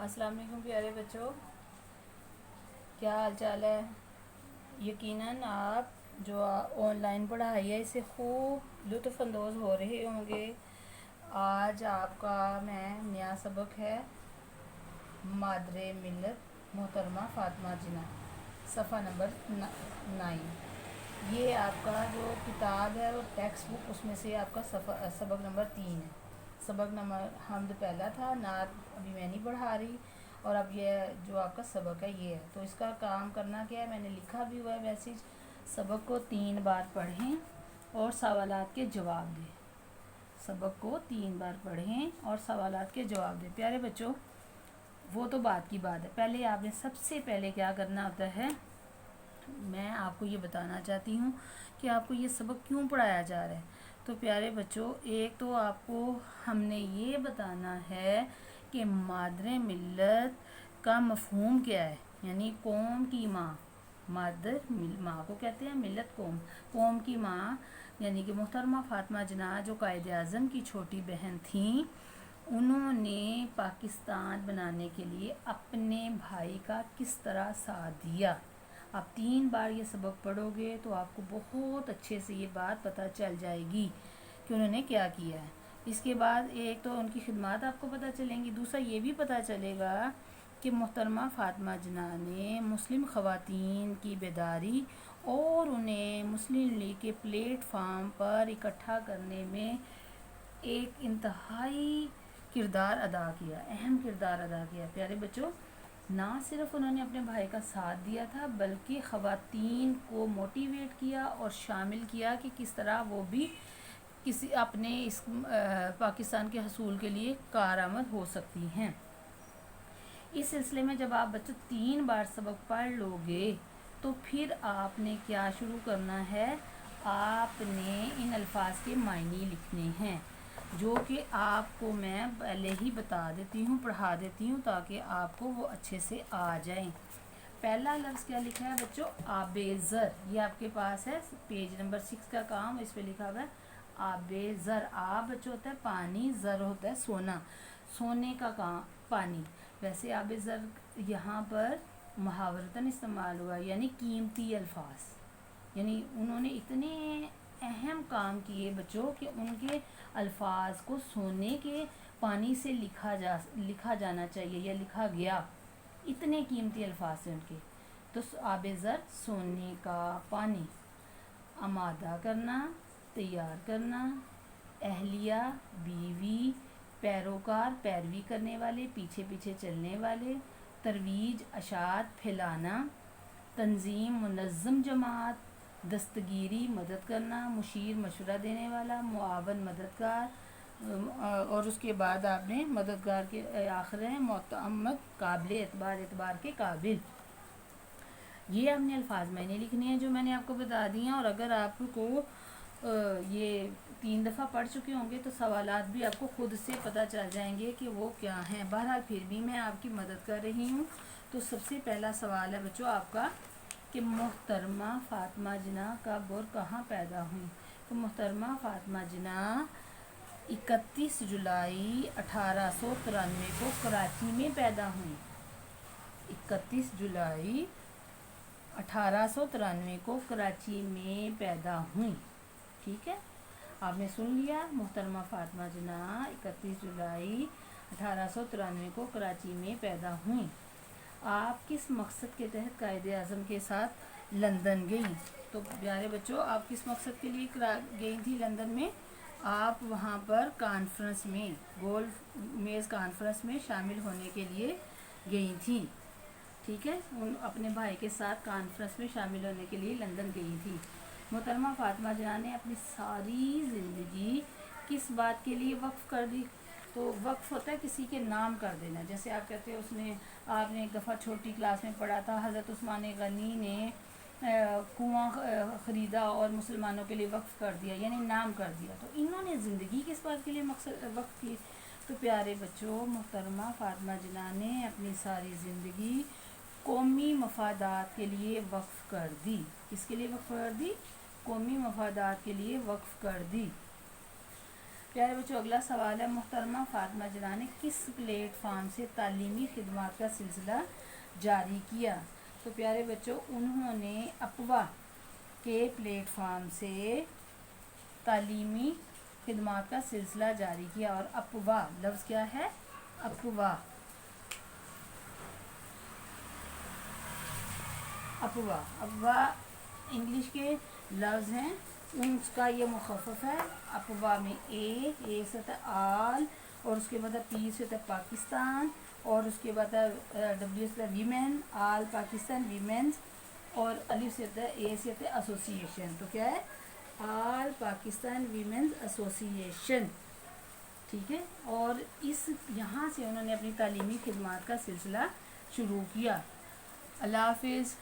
अस्सलाम वालेकुम प्यारे बच्चों, क्या हाल चाल है। यकीनन आप जो ऑनलाइन पढ़ाई है इससे खूब लुत्फ़अंदोज़ हो रहे होंगे। आज आपका मैं नया सबक है मादरे मिल्लत मोहतरमा फ़ातिमा जिन्ना, सफ़ा नंबर 9। ये आपका जो किताब है और टेक्स्ट बुक उसमें से आपका सबक नंबर 3 है। सबक नंबर हमद पहला था, नात अभी मैं नहीं पढ़ा रही, और अब ये जो आपका सबक है ये है। तो इसका काम करना क्या है, मैंने लिखा भी हुआ है मैसेज। सबक को 3 बार पढ़ें और सवालात के जवाब दें। सबक को 3 बार पढ़ें और सवालात के जवाब दें। प्यारे बच्चों, वो तो बात की बात है, पहले आपने सबसे पहले क्या करना होता है, मैं आपको ये बताना चाहती हूँ कि आपको ये सबक क्यों पढ़ाया जा रहा है। तो प्यारे बच्चों, एक तो आपको हमने ये बताना है कि मादरे मिल्लत का मफ़हूम क्या है, यानी कौम की माँ। मादर माँ को कहते हैं, मिल्लत कौम, कौम की माँ यानी कि मोहतरमा फ़ातिमा जिन्ना जो कायद आज़म की छोटी बहन थी, उन्होंने पाकिस्तान बनाने के लिए अपने भाई का किस तरह साथ दिया। आप 3 बार ये सबक पढ़ोगे तो आपको बहुत अच्छे से ये बात पता चल जाएगी कि उन्होंने क्या किया है। इसके बाद एक तो उनकी खिदमत आपको पता चलेंगी, दूसरा ये भी पता चलेगा कि मोहतरमा फ़ातिमा जिन्ना ने मुस्लिम ख़वातीन की बेदारी और उन्हें मुस्लिम लीग के प्लेटफार्म पर इकट्ठा करने में एक इंतहाई किरदार अदा किया, अहम किरदार अदा किया। प्यारे बच्चों, ना सिर्फ उन्होंने अपने भाई का साथ दिया था बल्कि ख़वातीन को मोटिवेट किया और शामिल किया कि किस तरह वो भी किसी अपने इस पाकिस्तान के हसूल के लिए कारआमद हो सकती हैं। इस सिलसिले में जब आप बच्चों 3 बार सबक पढ़ लोगे तो फिर आपने क्या शुरू करना है, आपने इन अल्फाज के मायने लिखने हैं, जो कि आपको मैं पहले ही बता देती हूँ, पढ़ा देती हूँ ताकि आपको वो अच्छे से आ जाएं। पहला लफ्ज़ क्या लिखा है बच्चों, आबेज़र। ये आपके पास है पेज नंबर 6 का काम, इस पे लिखा हुआ है आबेज़र। आब बच्चों होता है पानी, ज़र होता है सोना, सोने का काम पानी। वैसे आबेज़र यहाँ पर मुहावरतन इस्तेमाल हुआ, यानी कीमती अल्फाज। यानी उन्होंने इतने अहम काम किए बच्चों कि उनके अल्फाज को सोने के पानी से लिखा जाना चाहिए या लिखा गया, इतने कीमती अल्फाज हैं उनके। तो आबेज़र सोने का पानी, आमादा करना, तैयार करना, अहलिया बीवी, पैरोकार पैरवी करने वाले, पीछे पीछे चलने वाले, तरवीज अशात फैलाना, तंजीम मुनज़्ज़म जमात, दस्तगीरी मदद करना, मुशीर मशवरा देने वाला, मुआवन मददगार, और उसके बाद आपने मददगार के आखिर है मोतअम्मद काबिल एतबार, एतबार के काबिल। ये हमने अल्फाज मैंने लिखने हैं जो मैंने आपको बता दिए हैं। और अगर आपको ये 3 दफ़ा पढ़ चुके होंगे तो सवालात भी आपको खुद से पता चल जाएंगे कि वो क्या हैं। बहरहाल फिर भी मैं आपकी मदद कर रही हूँ। तो सबसे पहला सवाल है बच्चों आपका कि मोहतरमा फ़ातिमा जिन्ना कब और कहाँ पैदा हुई। तो मोहतरमा फ़ातिमा जिन्ना 31 जुलाई 1893 को कराची में पैदा हुई। 31 जुलाई 1893 को कराची में पैदा हुई। ठीक है, आपने सुन लिया, मोहतरमा फ़ातिमा जिन्ना 31 जुलाई 1893 को कराची में पैदा हुई। आप किस मकसद के तहत कायद आज़म के साथ लंदन गई। तो प्यारे बच्चों, आप किस मकसद के लिए गई थी लंदन में, आप वहाँ पर कॉन्फ्रेंस में, गोल्फ मेज़ कॉन्फ्रेंस में शामिल होने के लिए गई थी। ठीक है, उन अपने भाई के साथ कॉन्फ्रेंस में शामिल होने के लिए लंदन गई थी। मोहतरमा फ़ातिमा जिन्ना ने अपनी सारी ज़िंदगी किस बात के लिए वक्फ़ कर दी। तो वक्फ़ होता है किसी के नाम कर देना। जैसे आप कहते हो उसने, आपने एक दफ़ा छोटी क्लास में पढ़ा था, हज़रत उस्मान गनी ने कुआं ख़रीदा और मुसलमानों के लिए वक्फ़ कर दिया, यानी नाम कर दिया। तो इन्होंने ज़िंदगी किस बात के लिए मकसद वक्फ़ की। तो प्यारे बच्चों, मोहतरमा फ़ातिमा जिन्ना ने अपनी सारी ज़िंदगी कौमी मफादात के लिए वक्फ़ कर दी। किसके लिए वक्फ़ कर दी, कौमी मफादात के लिए वक्फ़ कर दी। پیارے بچوں اگلا سوال ہے، محترمہ فاطمہ جناح نے کس پلیٹ فارم سے تعلیمی خدمات کا سلسلہ جاری کیا؟ تو پیارے بچوں انہوں نے اقوا کے پلیٹ فارم سے تعلیمی خدمات کا سلسلہ جاری کیا، اور اقوا لفظ کیا ہے؟ اقوا، اقوا اقوا انگلش کے لفظ ہیں، ان کا یہ مخفف ہے۔ اقوا میں اے سے ہوتا ہے آل، اور اس کے بعد پی سے ہوتا ہے پاکستان، اور اس کے بعد ڈبلیو سے ہوتا ہے ویمن، آل پاکستان ویمنز، اور الف سے ہوتا ہے اے سے ہوتا ہے ایسوسیشن، تو کیا ہے؟ آل پاکستان ویمنز ایسوسیشن، ٹھیک ہے۔ اور اس یہاں سے انہوں نے اپنی تعلیمی خدمات کا سلسلہ شروع کیا۔ اللہ حافظ۔